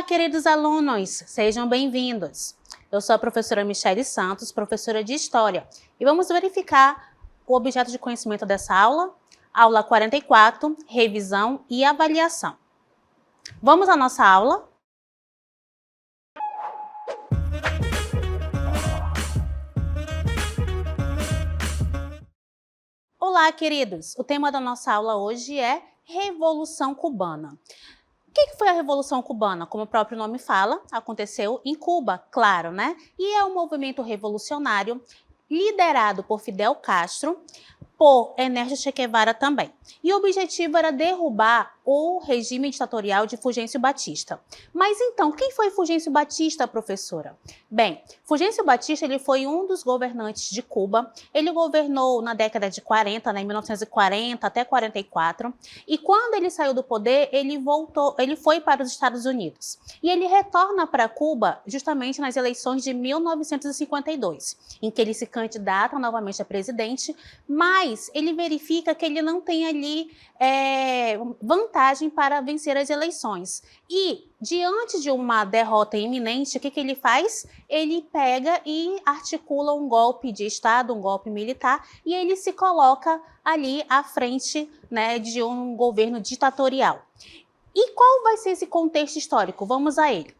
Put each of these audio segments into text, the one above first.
queridos alunos, sejam bem-vindos. Eu sou a professora Michele Santos, professora de História, e vamos verificar o objeto de conhecimento dessa aula, aula 44, revisão e avaliação. Vamos à nossa aula? Olá, queridos! O tema da nossa aula hoje é Revolução Cubana. O que foi a Revolução Cubana? Como o próprio nome fala, aconteceu em Cuba, claro, né? E é um movimento revolucionário liderado por Fidel Castro, por Ernesto Che Guevara também. E o objetivo era derrubar o regime ditatorial de Fulgêncio Batista. Mas então, quem foi Fulgêncio Batista, professora? Bem, Fulgêncio Batista ele foi um dos governantes de Cuba. Ele governou na década de 40, em 1940 até 44. E quando ele saiu do poder, ele foi para os Estados Unidos. E ele retorna para Cuba justamente nas eleições de 1952, em que ele se candidata novamente a presidente, mas ele verifica que ele não tem ali vantagem para vencer as eleições. E, diante de uma derrota iminente, o que ele faz? Ele pega e articula um golpe de Estado, um golpe militar, e ele se coloca ali à frente, né, de um governo ditatorial. E qual vai ser esse contexto histórico? Vamos a ele.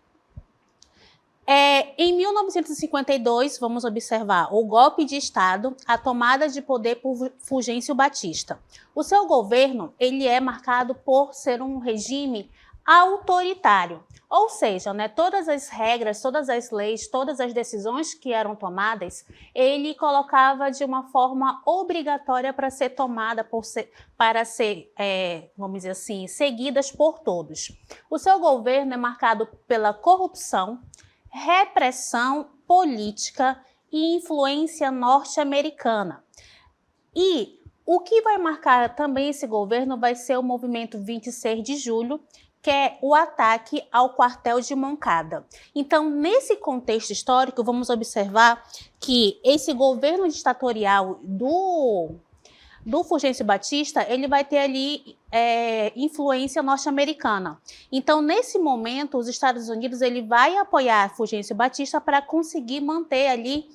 Em 1952, vamos observar o golpe de Estado, a tomada de poder por Fulgêncio Batista. O seu governo ele é marcado por ser um regime autoritário, ou seja, né, todas as regras, todas as leis, todas as decisões que eram tomadas, ele colocava de uma forma obrigatória para ser tomada, vamos dizer assim, seguidas por todos. O seu governo é marcado pela corrupção, repressão política e influência norte-americana. E o que vai marcar também esse governo vai ser o movimento 26 de julho, que é o ataque ao quartel de Moncada. Então, nesse contexto histórico, vamos observar que esse governo ditatorial do Fulgêncio Batista, ele vai ter ali influência norte-americana. Então, nesse momento, os Estados Unidos ele vai apoiar Fulgêncio Batista para conseguir manter ali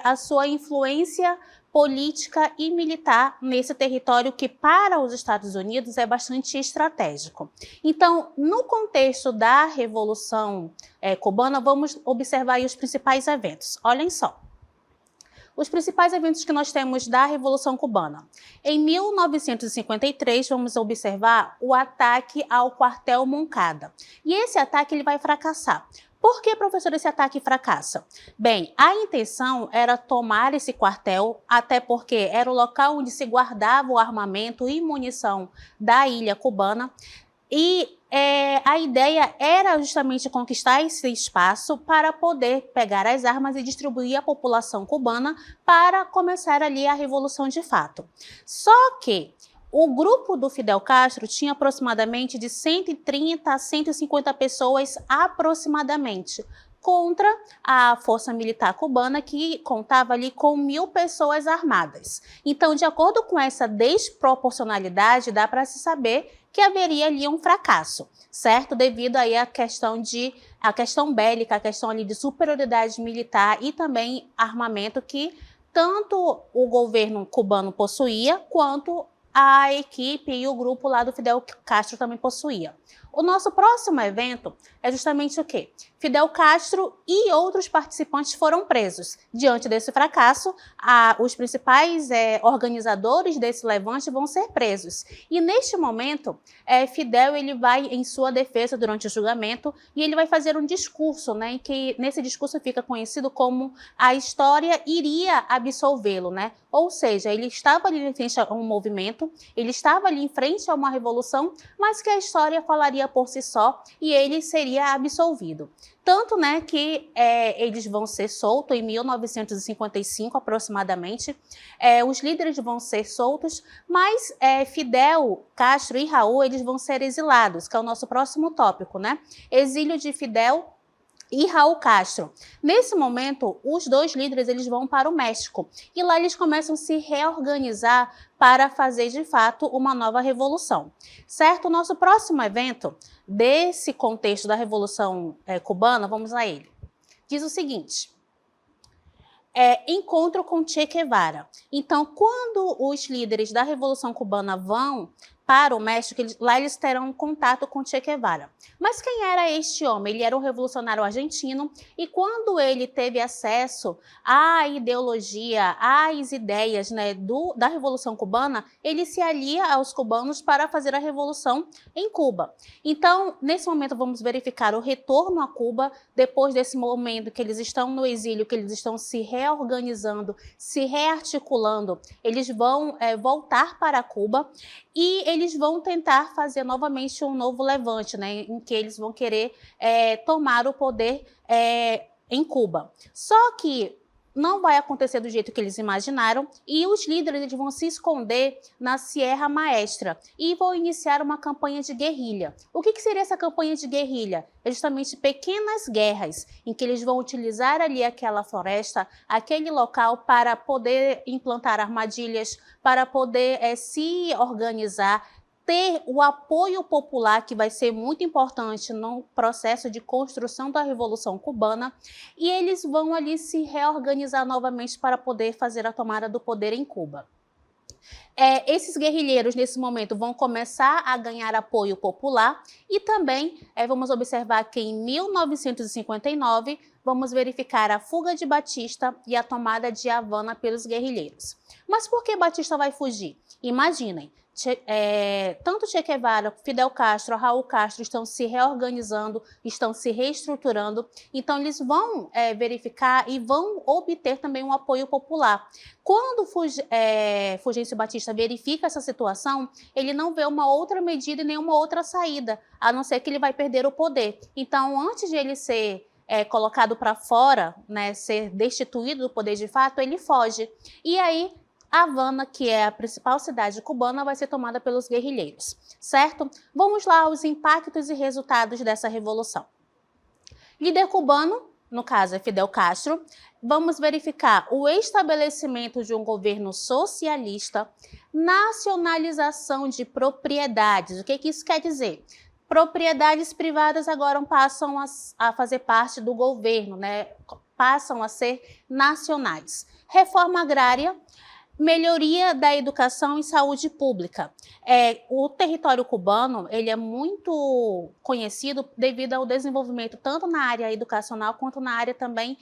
a sua influência política e militar nesse território que, para os Estados Unidos, é bastante estratégico. Então, no contexto da Revolução Cubana, vamos observar aí os principais eventos. Olhem só. Os principais eventos que nós temos da Revolução Cubana. Em 1953, vamos observar o ataque ao quartel Moncada. E esse ataque ele vai fracassar. Por que, professor, esse ataque fracassa? Bem, a intenção era tomar esse quartel, até porque era o local onde se guardava o armamento e munição da ilha cubana. E a ideia era justamente conquistar esse espaço para poder pegar as armas e distribuir à população cubana para começar ali a revolução de fato. Só que o grupo do Fidel Castro tinha aproximadamente de 130 a 150 pessoas aproximadamente, contra a força militar cubana, que contava ali com 1.000 pessoas armadas. Então, de acordo com essa desproporcionalidade, dá para se saber que haveria ali um fracasso, certo? Devido aí à questão bélica, a questão ali de superioridade militar e também armamento que tanto o governo cubano possuía, quanto a equipe e o grupo lá do Fidel Castro também possuía. O nosso próximo evento é justamente o quê? Fidel Castro e outros participantes foram presos. Diante desse fracasso, os principais organizadores desse levante vão ser presos. E neste momento, Fidel ele vai em sua defesa durante o julgamento e ele vai fazer um discurso, né, em que nesse discurso fica conhecido como a história iria absolvê-lo, né? Ou seja, ele estava ali em frente a um movimento, ele estava ali em frente a uma revolução, mas que a história falaria por si só e ele seria absolvido. Tanto, né, que eles vão ser soltos em 1955 aproximadamente, os líderes vão ser soltos, mas Fidel, Castro e Raul eles vão ser exilados, que é o nosso próximo tópico, né? Exílio de Fidel e Raul Castro. Nesse momento, os dois líderes eles vão para o México e lá eles começam a se reorganizar para fazer de fato uma nova revolução. Certo? O nosso próximo evento desse contexto da Revolução Cubana, vamos a ele. Diz o seguinte: encontro com Che Guevara. Então, quando os líderes da Revolução Cubana vão para o México, lá eles terão contato com Che Guevara. Mas quem era este homem? Ele era um revolucionário argentino e quando ele teve acesso à ideologia, às ideias, né, da Revolução Cubana, ele se alia aos cubanos para fazer a revolução em Cuba. Então, nesse momento, vamos verificar o retorno a Cuba, depois desse momento que eles estão no exílio, que eles estão se reorganizando, se rearticulando, eles vão voltar para Cuba e eles vão tentar fazer novamente um novo levante, né, em que eles vão querer tomar o poder em Cuba. Só que não vai acontecer do jeito que eles imaginaram e os líderes eles vão se esconder na Sierra Maestra e vão iniciar uma campanha de guerrilha. O que seria essa campanha de guerrilha? É justamente pequenas guerras em que eles vão utilizar ali aquela floresta, aquele local para poder implantar armadilhas, para poder se organizar, ter o apoio popular, que vai ser muito importante no processo de construção da Revolução Cubana, e eles vão ali se reorganizar novamente para poder fazer a tomada do poder em Cuba. Esses guerrilheiros, nesse momento, vão começar a ganhar apoio popular e também vamos observar que em 1959 vamos verificar a fuga de Batista e a tomada de Havana pelos guerrilheiros. Mas por que Batista vai fugir? Imaginem, tanto Che Guevara, Fidel Castro, Raul Castro estão se reorganizando, estão se reestruturando, então eles vão verificar e vão obter também um apoio popular. Quando Fulgêncio Batista verifica essa situação, ele não vê uma outra medida e nenhuma outra saída, a não ser que ele vai perder o poder. Então, antes de ele ser colocado para fora, né, ser destituído do poder de fato, ele foge. E aí, Havana, que é a principal cidade cubana, vai ser tomada pelos guerrilheiros, certo? Vamos lá aos impactos e resultados dessa revolução. Líder cubano, no caso é Fidel Castro, vamos verificar o estabelecimento de um governo socialista, nacionalização de propriedades. O que isso quer dizer? Propriedades privadas agora passam a fazer parte do governo, né? Passam a ser nacionais. Reforma agrária, melhoria da educação e saúde pública. O território cubano ele é muito conhecido devido ao desenvolvimento tanto na área educacional quanto na área também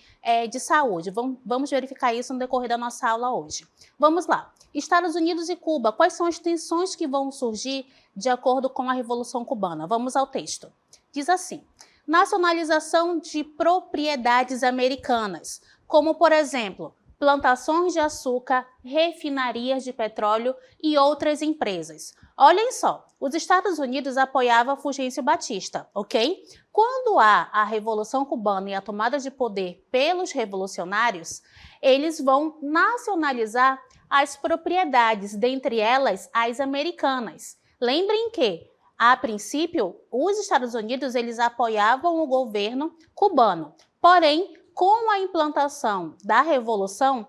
de saúde. Vamos verificar isso no decorrer da nossa aula hoje. Vamos lá. Estados Unidos e Cuba, quais são as tensões que vão surgir de acordo com a Revolução Cubana? Vamos ao texto. Diz assim: nacionalização de propriedades americanas, como, por exemplo, plantações de açúcar, refinarias de petróleo e outras empresas. Olhem só, os Estados Unidos apoiavam Fulgêncio Batista, ok? Quando há a Revolução Cubana e a tomada de poder pelos revolucionários, eles vão nacionalizar as propriedades, dentre elas as americanas. Lembrem que, a princípio, os Estados Unidos eles apoiavam o governo cubano, porém, com a implantação da Revolução,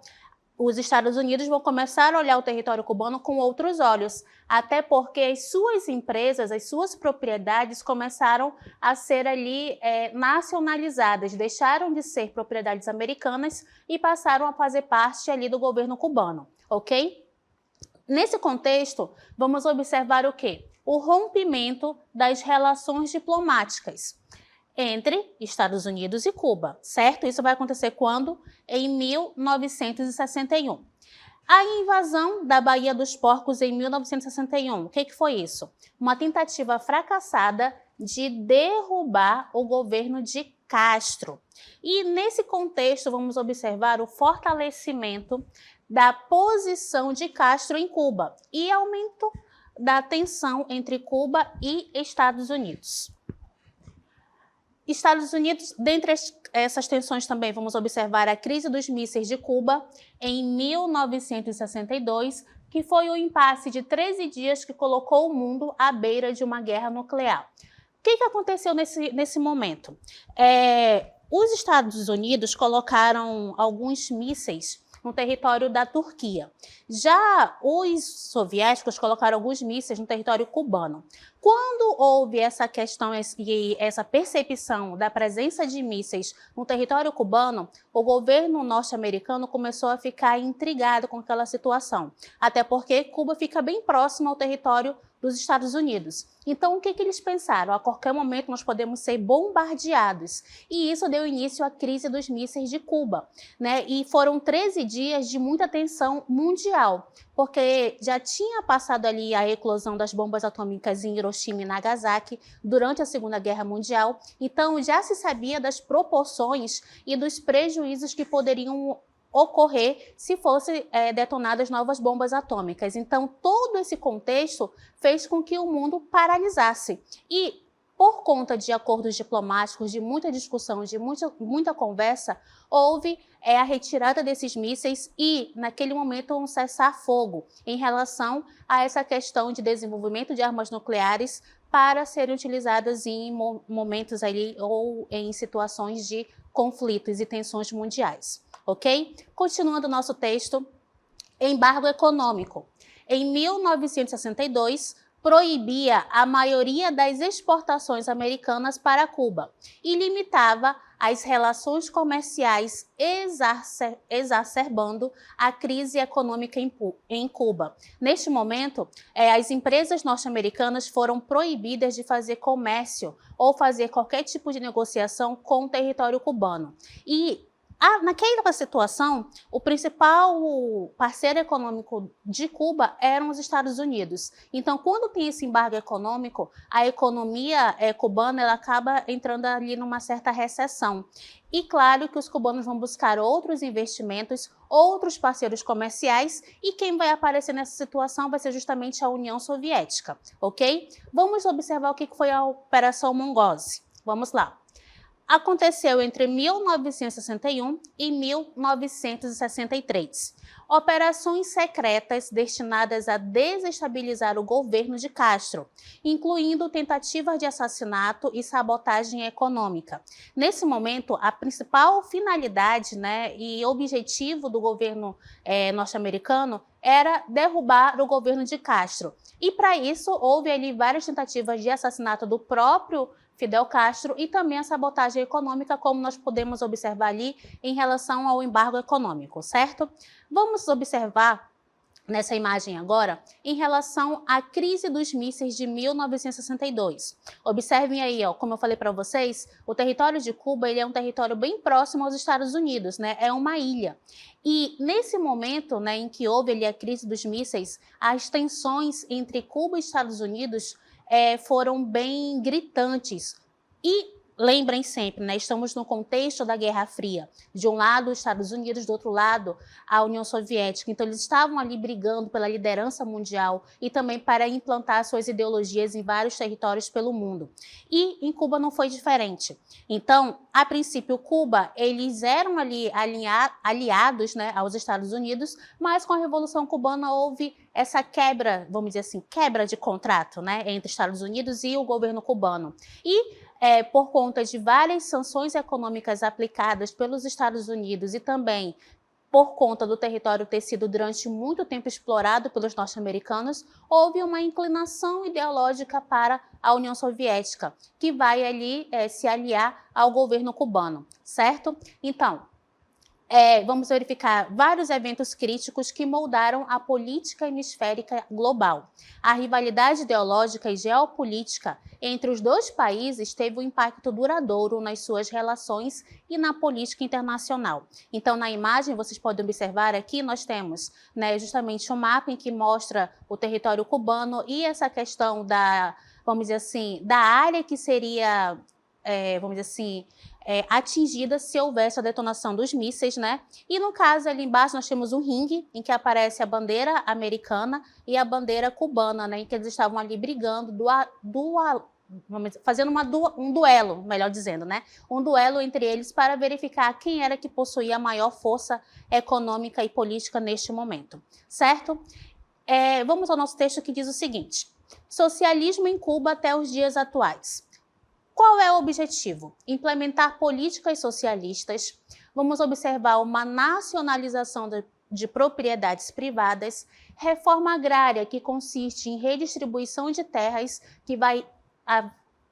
os Estados Unidos vão começar a olhar o território cubano com outros olhos, até porque as suas empresas, as suas propriedades começaram a ser ali nacionalizadas, deixaram de ser propriedades americanas e passaram a fazer parte ali do governo cubano, ok? Nesse contexto, vamos observar o quê? O rompimento das relações diplomáticas entre Estados Unidos e Cuba, certo? Isso vai acontecer quando? Em 1961. A invasão da Baía dos Porcos em 1961. O que foi isso? Uma tentativa fracassada de derrubar o governo de Castro. E nesse contexto vamos observar o fortalecimento da posição de Castro em Cuba e aumento da tensão entre Cuba e Estados Unidos. Estados Unidos, dentre essas tensões também vamos observar a crise dos mísseis de Cuba em 1962, que foi o impasse de 13 dias que colocou o mundo à beira de uma guerra nuclear. O que aconteceu nesse momento? os Estados Unidos colocaram alguns mísseis no território da Turquia. Já os soviéticos colocaram alguns mísseis no território cubano. Quando houve essa questão e essa percepção da presença de mísseis no território cubano, o governo norte-americano começou a ficar intrigado com aquela situação, até porque Cuba fica bem próximo ao território dos Estados Unidos. Então, o que eles pensaram? A qualquer momento nós podemos ser bombardeados. E isso deu início à crise dos mísseis de Cuba, né? E foram 13 dias de muita tensão mundial, porque já tinha passado ali a eclosão das bombas atômicas em Hiroshima e Nagasaki durante a Segunda Guerra Mundial. Então, já se sabia das proporções e dos prejuízos que poderiam ocorrer se fossem detonadas novas bombas atômicas. Então, todo esse contexto fez com que o mundo paralisasse. E, por conta de acordos diplomáticos, de muita discussão, de muita conversa, houve a retirada desses mísseis e, naquele momento, um cessar-fogo em relação a essa questão de desenvolvimento de armas nucleares para serem utilizadas em momentos ali ou em situações de conflitos e tensões mundiais. Ok? Continuando o nosso texto, embargo econômico. Em 1962, proibia a maioria das exportações americanas para Cuba e limitava as relações comerciais, exacerbando a crise econômica em Cuba. Neste momento, as empresas norte-americanas foram proibidas de fazer comércio ou fazer qualquer tipo de negociação com o território cubano. E naquela situação, o principal parceiro econômico de Cuba eram os Estados Unidos. Então, quando tem esse embargo econômico, a economia cubana ela acaba entrando ali numa certa recessão. E claro que os cubanos vão buscar outros investimentos, outros parceiros comerciais, e quem vai aparecer nessa situação vai ser justamente a União Soviética, ok? Vamos observar o que foi a Operação Mongoose. Vamos lá. Aconteceu entre 1961 e 1963. Operações secretas destinadas a desestabilizar o governo de Castro, incluindo tentativas de assassinato e sabotagem econômica. Nesse momento, a principal finalidade, e objetivo do governo norte-americano era derrubar o governo de Castro. E para isso, houve ali várias tentativas de assassinato do próprio Fidel Castro e também a sabotagem econômica, como nós podemos observar ali em relação ao embargo econômico, certo? Vamos observar nessa imagem agora em relação à crise dos mísseis de 1962. Observem aí, como eu falei para vocês, o território de Cuba ele é um território bem próximo aos Estados Unidos, é uma ilha. E nesse momento em que houve ali a crise dos mísseis, as tensões entre Cuba e Estados Unidos foram bem gritantes. E lembrem sempre, estamos no contexto da Guerra Fria. De um lado, os Estados Unidos, do outro lado, a União Soviética. Então, eles estavam ali brigando pela liderança mundial e também para implantar suas ideologias em vários territórios pelo mundo. E em Cuba não foi diferente. Então, a princípio, Cuba, eles eram ali aliados aos Estados Unidos, mas com a Revolução Cubana houve essa quebra, vamos dizer assim, quebra de contrato entre Estados Unidos e o governo cubano. E por conta de várias sanções econômicas aplicadas pelos Estados Unidos e também por conta do território ter sido durante muito tempo explorado pelos norte-americanos, houve uma inclinação ideológica para a União Soviética, que vai ali se aliar ao governo cubano, certo? Então, vamos verificar vários eventos críticos que moldaram a política hemisférica global. A rivalidade ideológica e geopolítica entre os dois países teve um impacto duradouro nas suas relações e na política internacional. Então, na imagem, vocês podem observar aqui, nós temos justamente um mapa em que mostra o território cubano e essa questão da, vamos dizer assim, da área que seria, vamos dizer assim, atingida se houvesse a detonação dos mísseis, E no caso ali embaixo nós temos um ringue em que aparece a bandeira americana e a bandeira cubana, em que eles estavam ali brigando, fazendo um duelo, melhor dizendo, Um duelo entre eles para verificar quem era que possuía a maior força econômica e política neste momento, certo? Vamos ao nosso texto que diz o seguinte: socialismo em Cuba até os dias atuais. Qual é o objetivo? Implementar políticas socialistas. Vamos observar uma nacionalização de propriedades privadas, reforma agrária, que consiste em redistribuição de terras, que vai,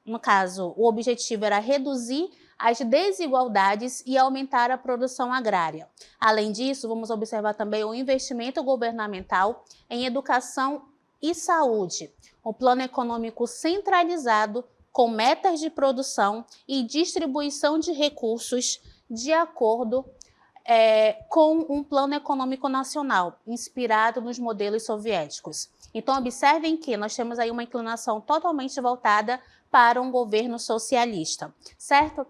no caso, o objetivo era reduzir as desigualdades e aumentar a produção agrária. Além disso, vamos observar também o investimento governamental em educação e saúde, um plano econômico centralizado com metas de produção e distribuição de recursos de acordo com um plano econômico nacional, inspirado nos modelos soviéticos. Então, observem que nós temos aí uma inclinação totalmente voltada para um governo socialista, certo?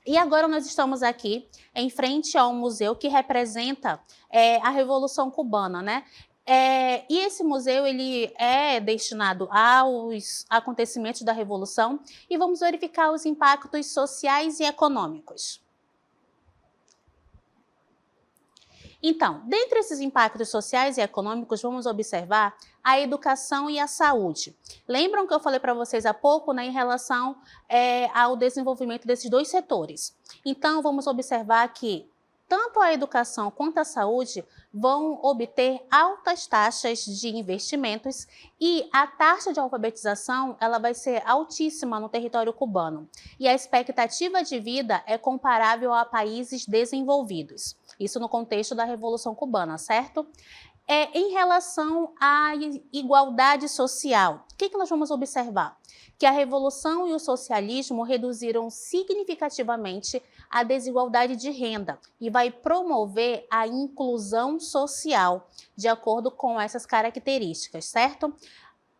E agora nós estamos aqui em frente a um museu que representa a Revolução Cubana, né? E esse museu ele é destinado aos acontecimentos da Revolução e vamos verificar os impactos sociais e econômicos. Então, dentre esses impactos sociais e econômicos, vamos observar a educação e a saúde. Lembram que eu falei para vocês há pouco, né, em relação ao desenvolvimento desses dois setores? Então, vamos observar que tanto a educação quanto a saúde vão obter altas taxas de investimentos e a taxa de alfabetização ela vai ser altíssima no território cubano. E a expectativa de vida é comparável a países desenvolvidos. Isso no contexto da Revolução Cubana, certo? Em relação à igualdade social, o que nós vamos observar? Que a Revolução e o socialismo reduziram significativamente a desigualdade de renda e vai promover a inclusão social, de acordo com essas características, certo?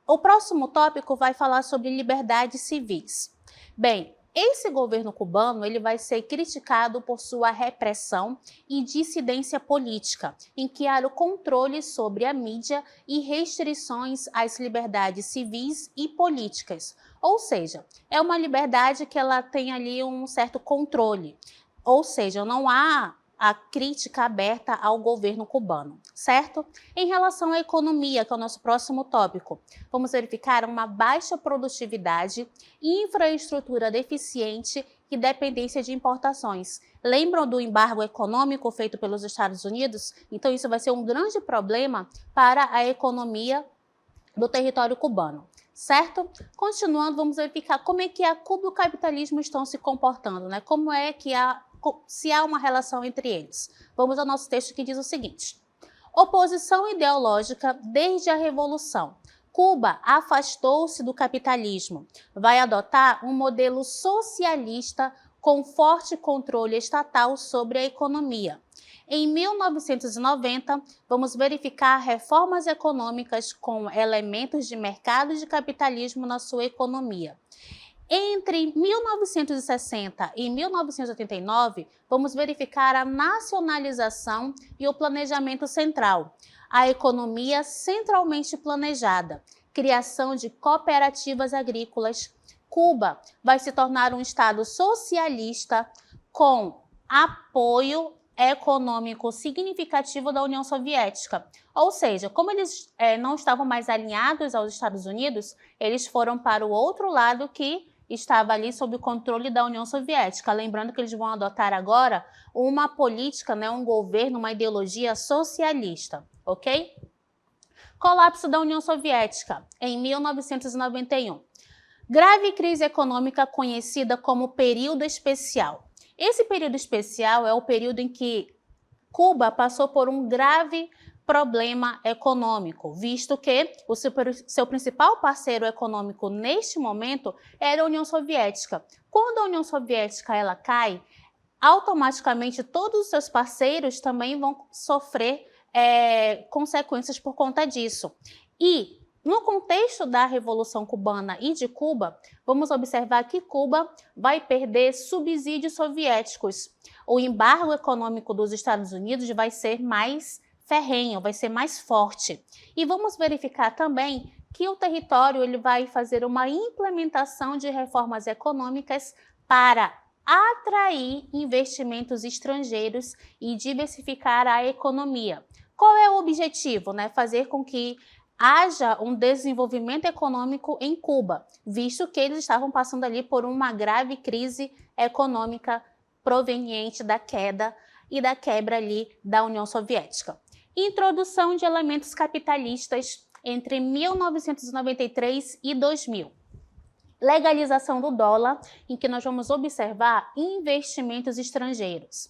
O próximo tópico vai falar sobre liberdades civis. Bem, esse governo cubano ele vai ser criticado por sua repressão e dissidência política, em que há o controle sobre a mídia e restrições às liberdades civis e políticas. Ou seja, é uma liberdade que ela tem ali um certo controle. Ou seja, não há a crítica aberta ao governo cubano, certo? Em relação à economia, que é o nosso próximo tópico, vamos verificar uma baixa produtividade, infraestrutura deficiente e dependência de importações. Lembram do embargo econômico feito pelos Estados Unidos? Então isso vai ser um grande problema para a economia do território cubano, certo? Continuando, vamos verificar como é que a Cuba e o capitalismo estão se comportando, né? Como é que se há uma relação entre eles. Vamos ao nosso texto que diz o seguinte: oposição ideológica desde a Revolução. Cuba afastou-se do capitalismo, vai adotar um modelo socialista com forte controle estatal sobre a economia. Em 1990, vamos verificar reformas econômicas com elementos de mercado de capitalismo na sua economia. Entre 1960 e 1989, vamos verificar a nacionalização e o planejamento central, a economia centralmente planejada, criação de cooperativas agrícolas. Cuba vai se tornar um estado socialista com apoio econômico significativo da União Soviética. Ou seja, como eles não estavam mais alinhados aos Estados Unidos, eles foram para o outro lado que estava ali sob o controle da União Soviética. Lembrando que eles vão adotar agora uma política, né, um governo, uma ideologia socialista, ok? Colapso da União Soviética em 1991. Grave crise econômica conhecida como período especial. Esse período especial é o período em que Cuba passou por um grave problema econômico, visto que o seu principal parceiro econômico neste momento era a União Soviética. Quando a União Soviética ela cai, automaticamente todos os seus parceiros também vão sofrer consequências por conta disso. E no contexto da Revolução Cubana e de Cuba, vamos observar que Cuba vai perder subsídios soviéticos. O embargo econômico dos Estados Unidos vai ser mais ferrenho, vai ser mais forte. E vamos verificar também que o território ele vai fazer uma implementação de reformas econômicas para atrair investimentos estrangeiros e diversificar a economia. Qual é o objetivo? Né? Fazer com que haja um desenvolvimento econômico em Cuba, visto que eles estavam passando ali por uma grave crise econômica proveniente da queda e da quebra ali da União Soviética. Introdução de elementos capitalistas entre 1993 e 2000. Legalização do dólar, em que nós vamos observar investimentos estrangeiros.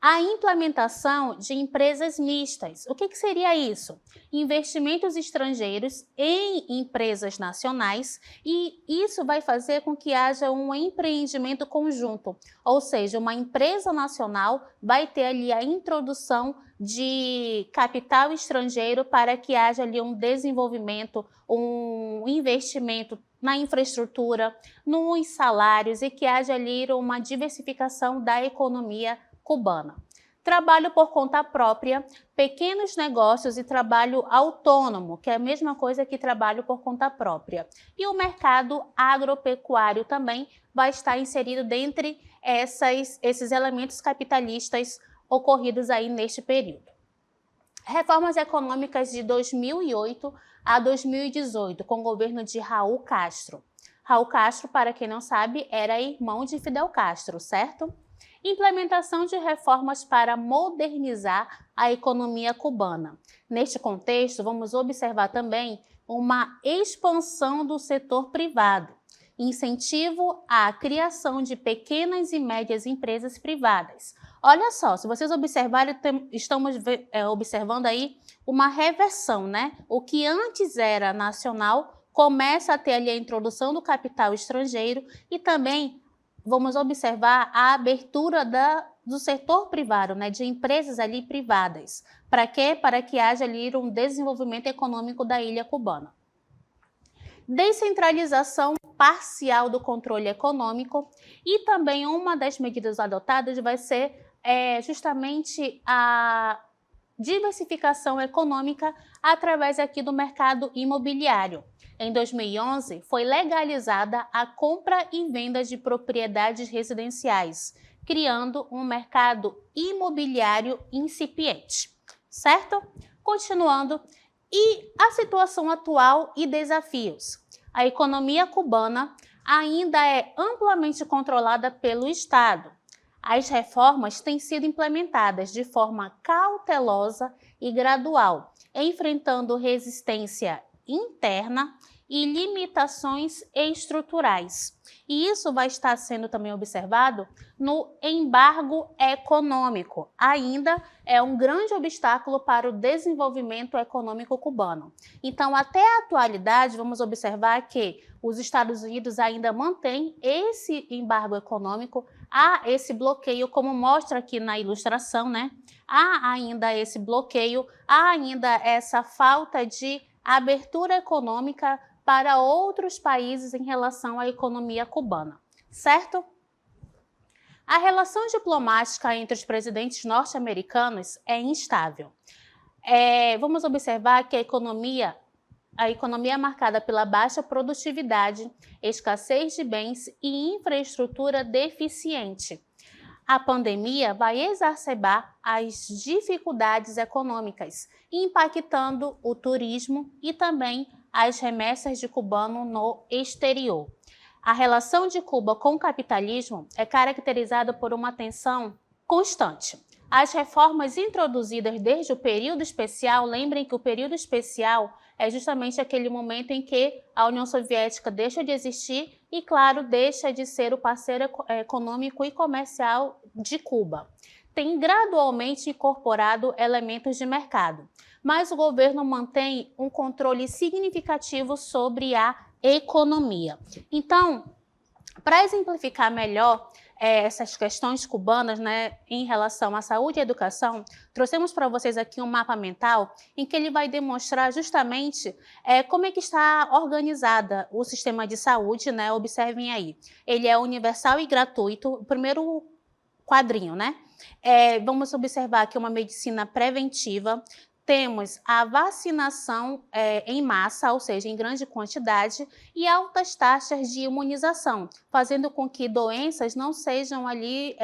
A implementação de empresas mistas. O que seria isso? Investimentos estrangeiros em empresas nacionais, e isso vai fazer com que haja um empreendimento conjunto, ou seja, uma empresa nacional vai ter ali a introdução de capital estrangeiro para que haja ali um desenvolvimento, um investimento na infraestrutura, nos salários e que haja ali uma diversificação da economia cubana. Trabalho por conta própria, pequenos negócios e trabalho autônomo, que é a mesma coisa que trabalho por conta própria. E o mercado agropecuário também vai estar inserido dentre esses elementos capitalistas ocorridos aí neste período. Reformas econômicas de 2008 a 2018, com o governo de Raul Castro. Raul Castro, para quem não sabe, era irmão de Fidel Castro, certo? Implementação de reformas para modernizar a economia cubana. Neste contexto, vamos observar também uma expansão do setor privado, incentivo à criação de pequenas e médias empresas privadas. Olha só, se vocês observarem, estamos observando aí uma reversão, né? O que antes era nacional começa a ter ali a introdução do capital estrangeiro e também vamos observar a abertura do setor privado, né, de empresas ali privadas. Para quê? Para que haja ali um desenvolvimento econômico da ilha cubana. Descentralização parcial do controle econômico e também uma das medidas adotadas vai ser justamente a diversificação econômica através aqui do mercado imobiliário. Em 2011, foi legalizada a compra e venda de propriedades residenciais, criando um mercado imobiliário incipiente, certo? Continuando, e a situação atual e desafios. A economia cubana ainda é amplamente controlada pelo Estado. As reformas têm sido implementadas de forma cautelosa e gradual, enfrentando resistência interna e limitações estruturais. E isso vai estar sendo também observado no embargo econômico. Ainda é um grande obstáculo para o desenvolvimento econômico cubano. Então, até a atualidade, vamos observar que os Estados Unidos ainda mantêm esse embargo econômico, há esse bloqueio, como mostra aqui na ilustração, né? Há ainda esse bloqueio, há ainda essa falta de abertura econômica para outros países em relação à economia cubana, certo? A relação diplomática entre os presidentes norte-americanos é instável. Vamos observar que a economia é marcada pela baixa produtividade, escassez de bens e infraestrutura deficiente. A pandemia vai exacerbar as dificuldades econômicas, impactando o turismo e também as remessas de cubano no exterior. A relação de Cuba com o capitalismo é caracterizada por uma tensão constante. As reformas introduzidas desde o período especial, lembrem que o período especial é justamente aquele momento em que a União Soviética deixa de existir e, claro, deixa de ser o parceiro econômico e comercial de Cuba. Tem gradualmente incorporado elementos de mercado, mas o governo mantém um controle significativo sobre a economia. Então, para exemplificar melhor essas questões cubanas, né, em relação à saúde e educação, trouxemos para vocês aqui um mapa mental em que ele vai demonstrar justamente como é que está organizada o sistema de saúde, né? Observem aí. Ele é universal e gratuito, o primeiro quadrinho, né? Vamos observar aqui uma medicina preventiva. Temos a vacinação em massa, ou seja, em grande quantidade, e altas taxas de imunização, fazendo com que doenças não sejam ali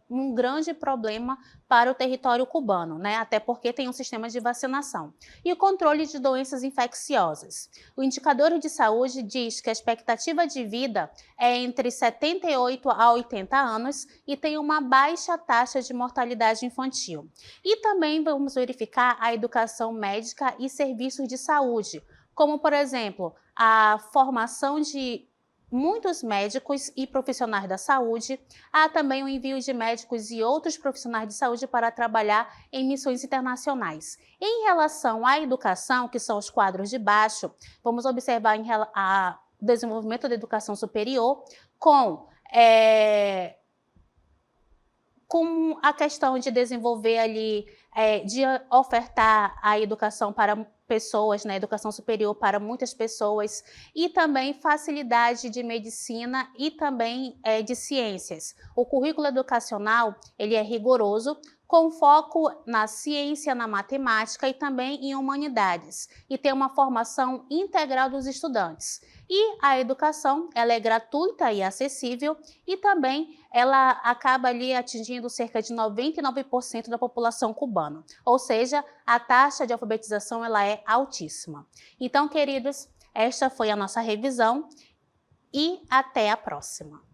um grande problema para o território cubano, né? Até porque tem um sistema de vacinação. E o controle de doenças infecciosas. O indicador de saúde diz que a expectativa de vida é entre 78 a 80 anos e tem uma baixa taxa de mortalidade infantil. E também vamos verificar a educação médica e serviços de saúde, como, por exemplo, a formação de muitos médicos e profissionais da saúde. Há também o envio de médicos e outros profissionais de saúde para trabalhar em missões internacionais. Em relação à educação, que são os quadros de baixo, vamos observar o desenvolvimento da educação superior com a questão de desenvolver ali, de ofertar a educação para pessoas, né, educação superior para muitas pessoas, e também facilidade de medicina e também de ciências. O currículo educacional, ele é rigoroso, com foco na ciência, na matemática e também em humanidades, e tem uma formação integral dos estudantes. E a educação, ela é gratuita e acessível, e também ela acaba ali atingindo cerca de 99% da população cubana. Ou seja, a taxa de alfabetização ela é altíssima. Então, queridos, esta foi a nossa revisão e até a próxima.